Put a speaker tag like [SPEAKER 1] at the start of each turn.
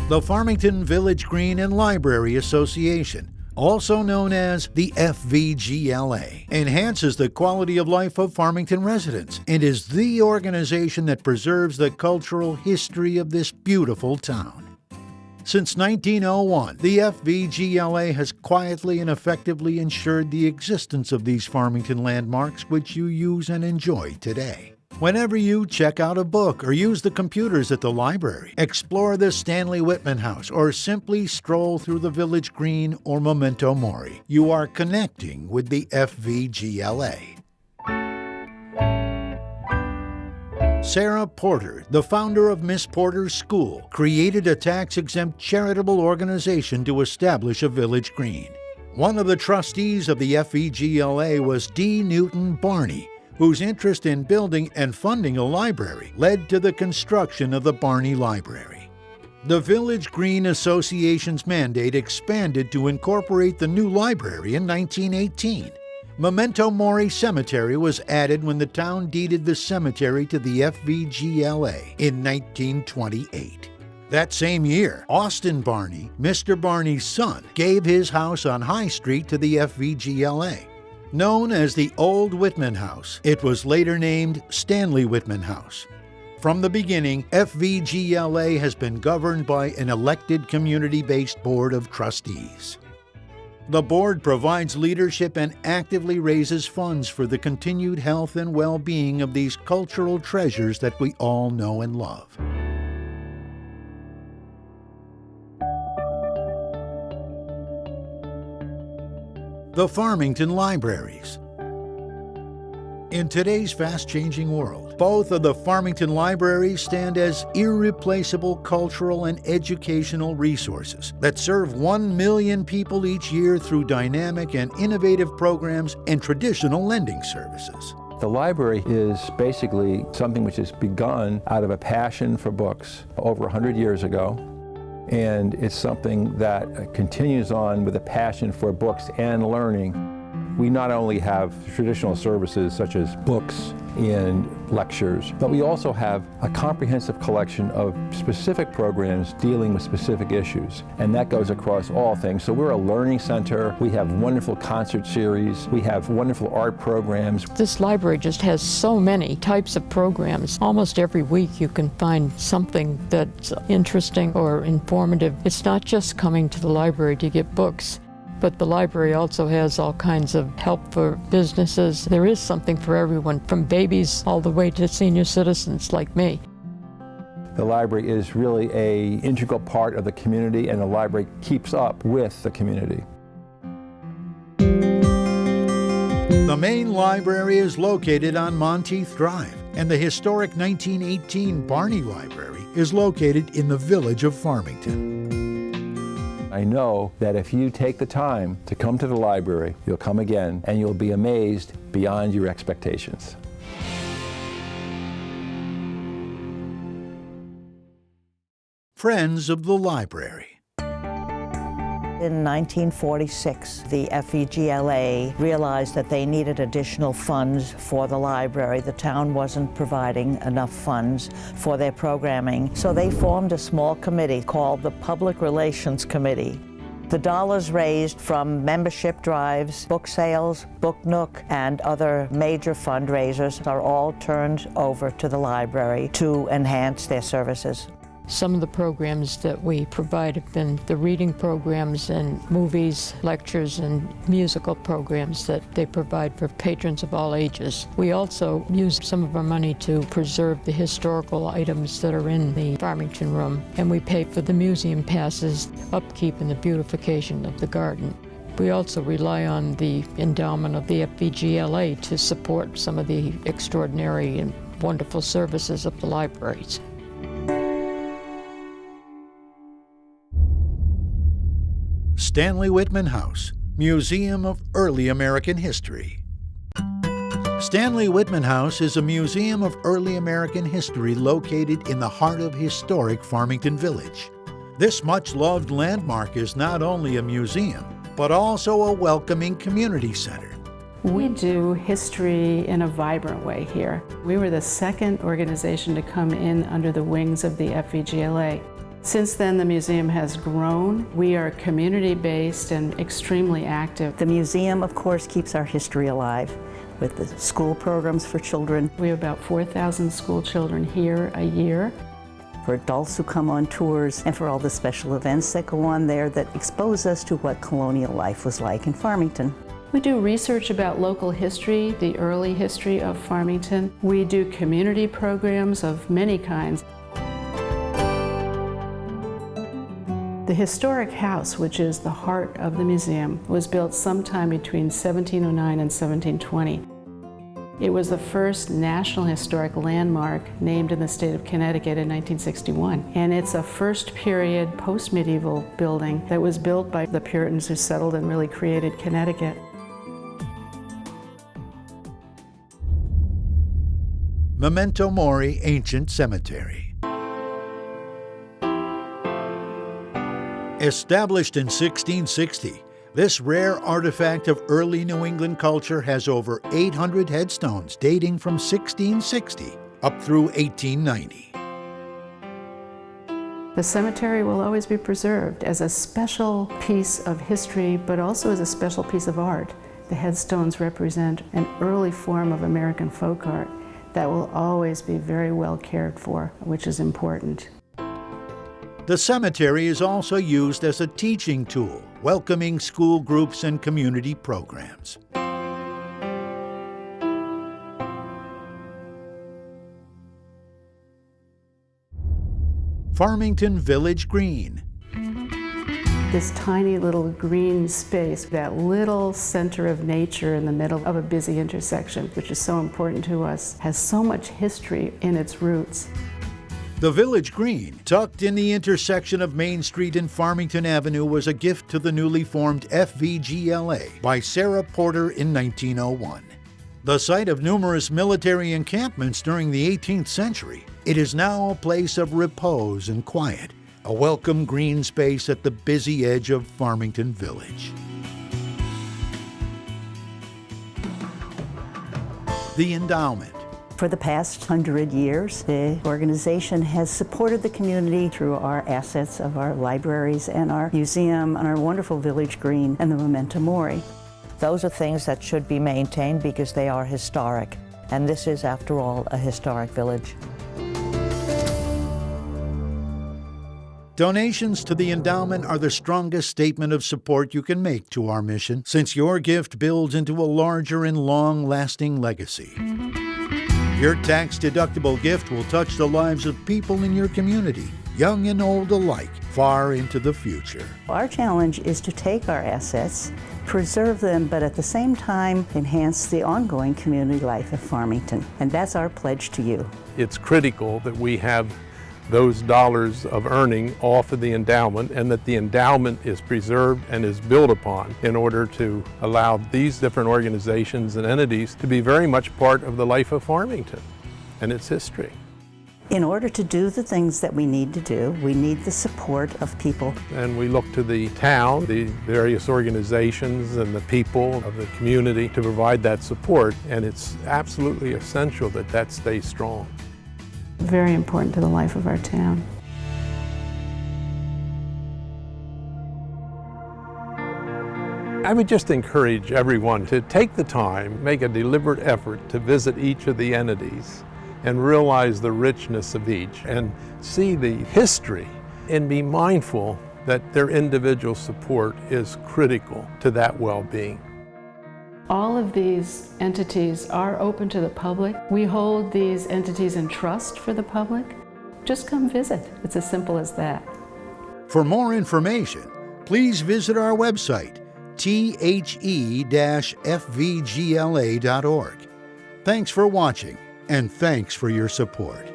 [SPEAKER 1] The Farmington Village Green and Library Association, also known as the FVGLA, enhances the quality of life of Farmington residents and is the organization that preserves the cultural history of this beautiful town. Since 1901, the FVGLA has quietly and effectively ensured the existence of these Farmington landmarks which you use and enjoy today. Whenever you check out a book or use the computers at the library, explore the Stanley Whitman House, or simply stroll through the Village Green or Memento Mori, you are connecting with the FVGLA. Sarah Porter, the founder of Miss Porter's School, created a tax-exempt charitable organization to establish a village green. One of the trustees of the FVGLA was D. Newton Barney, whose interest in building and funding a library led to the construction of the Barney Library. The Village Green Association's mandate expanded to incorporate the new library in 1918. Memento Mori Cemetery was added when the town deeded the cemetery to the FVGLA in 1928. That same year, Austin Barney, Mr. Barney's son, gave his house on High Street to the FVGLA. Known as the Old Whitman House, it was later named Stanley Whitman House. From the beginning, FVGLA has been governed by an elected community-based board of trustees. The board provides leadership and actively raises funds for the continued health and well-being of these cultural treasures that we all know and love. The Farmington Libraries. In today's fast-changing world, both of the Farmington Libraries stand as irreplaceable cultural and educational resources that serve 1 million people each year through dynamic and innovative programs and traditional lending services.
[SPEAKER 2] The library is basically something which has begun out of a passion for books over 100 years ago. And it's something that continues on with a passion for books and learning. We not only have traditional services such as books and lectures, but we also have a comprehensive collection of specific programs dealing with specific issues. And that goes across all things. So we're a learning center. We have wonderful concert series. We have wonderful art programs.
[SPEAKER 3] This library just has so many types of programs. Almost every week you can find something that's interesting or informative. It's not just coming to the library to get books, but the library also has all kinds of help for businesses. There is something for everyone, from babies all the way to senior citizens like me.
[SPEAKER 2] The library is really an integral part of the community, and the library keeps up with the community.
[SPEAKER 1] The main library is located on Monteith Drive, and the historic 1918 Barney Library is located in the village of Farmington.
[SPEAKER 2] I know that if you take the time to come to the library, you'll come again and you'll be amazed beyond your expectations.
[SPEAKER 1] Friends of the Library.
[SPEAKER 4] In 1946, the FVGLA realized that they needed additional funds for the library. The town wasn't providing enough funds for their programming, so they formed a small committee called the Public Relations Committee. The dollars raised from membership drives, book sales, Book Nook, and other major fundraisers are all turned over to the library to enhance their services.
[SPEAKER 3] Some of the programs that we provide have been the reading programs and movies, lectures, and musical programs that they provide for patrons of all ages. We also use some of our money to preserve the historical items that are in the Farmington room, and we pay for the museum passes, upkeep, and the beautification of the garden. We also rely on the endowment of the FVGLA to support some of the extraordinary and wonderful services of the libraries.
[SPEAKER 1] Stanley Whitman House, Museum of Early American History. Stanley Whitman House is a museum of early American history located in the heart of historic Farmington Village. This much-loved landmark is not only a museum, but also a welcoming community center.
[SPEAKER 5] We do history in a vibrant way here. We were the second organization to come in under the wings of the FVGLA. Since then, the museum has grown. We are community-based and extremely active.
[SPEAKER 4] The museum, of course, keeps our history alive with the school programs for children.
[SPEAKER 5] We have about 4,000 school children here a year.
[SPEAKER 4] For adults who come on tours, and for all the special events that go on there that expose us to what colonial life was like in Farmington.
[SPEAKER 5] We do research about local history, the early history of Farmington. We do community programs of many kinds. The historic house, which is the heart of the museum, was built sometime between 1709 and 1720. It was the first National Historic Landmark named in the state of Connecticut in 1961. And it's a first period post-medieval building that was built by the Puritans who settled and really created Connecticut.
[SPEAKER 1] Memento Mori Ancient Cemetery. Established in 1660, this rare artifact of early New England culture has over 800 headstones dating from 1660 up through 1890.
[SPEAKER 5] The cemetery will always be preserved as a special piece of history, but also as a special piece of art. The headstones represent an early form of American folk art that will always be very well cared for, which is important.
[SPEAKER 1] The cemetery is also used as a teaching tool, welcoming school groups and community programs. Farmington Village Green.
[SPEAKER 5] This tiny little green space, that little center of nature in the middle of a busy intersection, which is so important to us, has so much history in its roots.
[SPEAKER 1] The Village Green, tucked in the intersection of Main Street and Farmington Avenue, was a gift to the newly formed FVGLA by Sarah Porter in 1901. The site of numerous military encampments during the 18th century, it is now a place of repose and quiet, a welcome green space at the busy edge of Farmington Village. The Endowment.
[SPEAKER 4] For the past 100 years, the organization has supported the community through our assets of our libraries and our museum and our wonderful Village Green and the Memento Mori. Those are things that should be maintained because they are historic, and this is, after all, a historic village.
[SPEAKER 1] Donations to the endowment are the strongest statement of support you can make to our mission, since your gift builds into a larger and long-lasting legacy. Your tax-deductible gift will touch the lives of people in your community, young and old alike, far into the future.
[SPEAKER 4] Our challenge is to take our assets, preserve them, but at the same time enhance the ongoing community life of Farmington. And that's our pledge to you.
[SPEAKER 6] It's critical that we have those dollars of earning off of the endowment, and that the endowment is preserved and is built upon in order to allow these different organizations and entities to be very much part of the life of Farmington and its history.
[SPEAKER 4] In order to do the things that we need to do, we need the support of people.
[SPEAKER 6] And we look to the town, the various organizations and the people of the community to provide that support, and it's absolutely essential that that stays strong.
[SPEAKER 5] Very important to the life of our town.
[SPEAKER 6] I would just encourage everyone to take the time, make a deliberate effort to visit each of the entities and realize the richness of each and see the history, and be mindful that their individual support is critical to that well-being.
[SPEAKER 5] All of these entities are open to the public. We hold these entities in trust for the public. Just come visit. It's as simple as that.
[SPEAKER 1] For more information, please visit our website, the-fvgla.org. Thanks for watching, and thanks for your support.